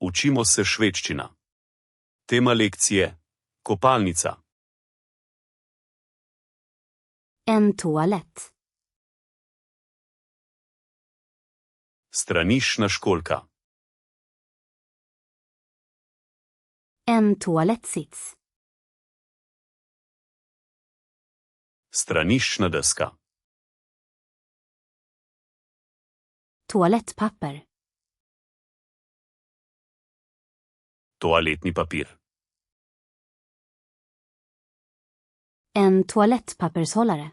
Učimo se švedščina. Tema lekcije: kopalnica. En toalett. Straniščna školjka. En toalettsits. Straniščna deska. Toalettpapper. Toaletni papir. En toalettpappershållare.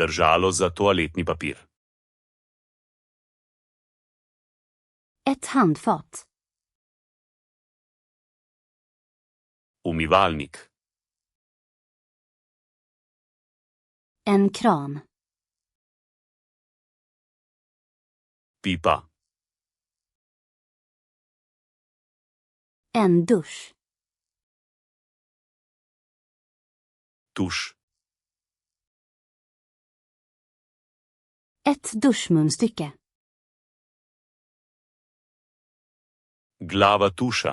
Držalo za toaletni papir. Ett handfat. Umivalnik. En kran. Pipa. En dusch. Tuš. Ett duschmunstycke. Glava tuša.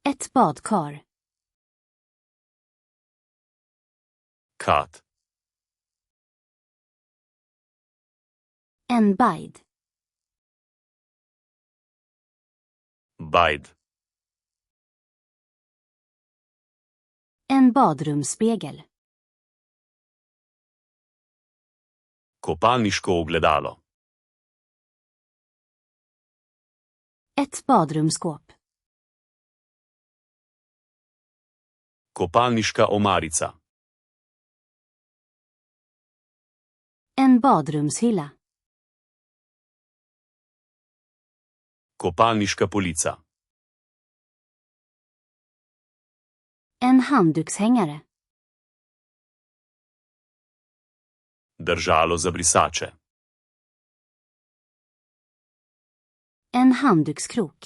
Ett badkar. Kat. En bajd. Bajd. En badrumsspegel. Kopalniško ogledalo. Ett badrumsskåp. Kopalniška omarica. En badrumshylla. Kopalniška polica. En handdukshängare. Držalo za brisače. En handdukskrok.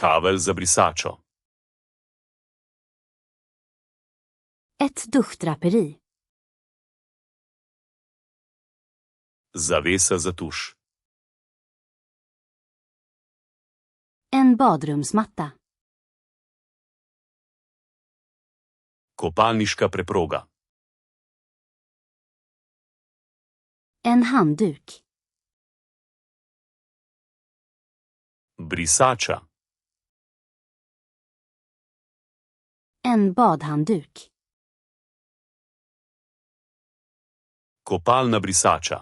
Kavelj za brisačo. Ett duschdraperi. Zavesa za tuš. En badrumsmatta. Kopalniška preproga. En handduk. Brisača. En badhandduk. Kopalna brisača.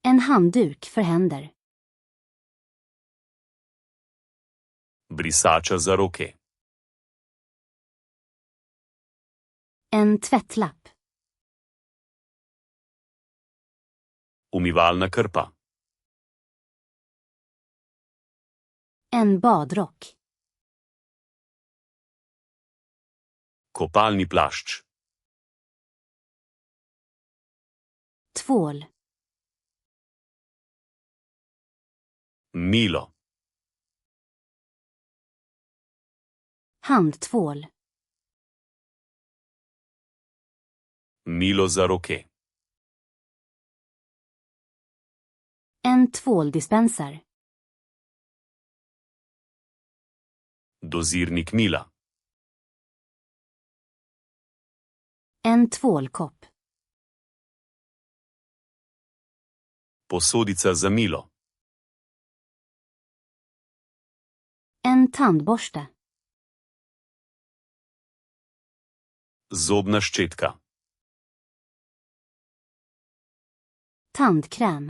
En handduk för händer. Brisača za roke. En tvättlapp. Umivalna krpa. En badrock. Kopalni plašč. Tvål. Milo. Handtvål. Milo za roke. En tvåldispenser. Dozirnik mila. En tvålkopp. Posodica za milo. En tandborste. Zobna ščetka. Tandkräm.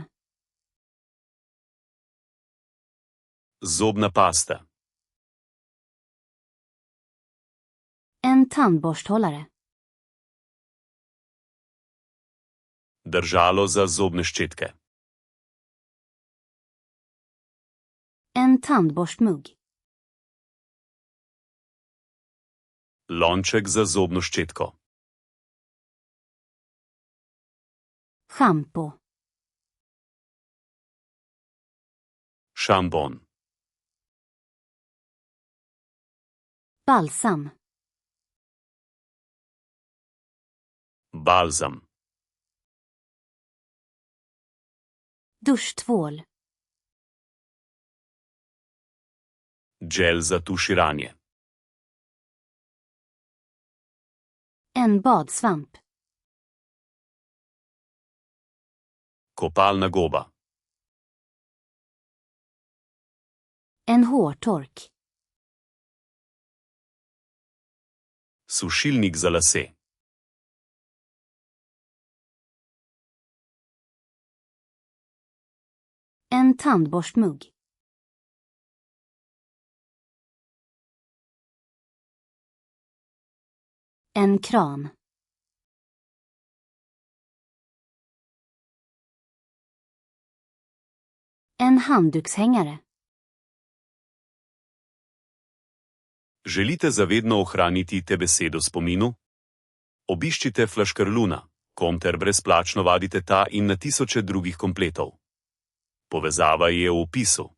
Zobna pasta. En tandborsthållare. Držalo za zobne ščetke. En tandborstmugg. Lonček za zobno ščetko. Shampoo. Šampon. Balsam. Balzam. Duschtvål. Gel za tuširanje. En badsvamp. Kopalna goba. En hårtork. Sušilnik za lase. En tandborstmugg. En kran. En handdukshängare. Želite zavedno ohraniti te besedo v spominu? Obiščite Flaškarluna, ter brezplačno vadite ta in na tisoče drugih kompletov. Povezava je v opisu.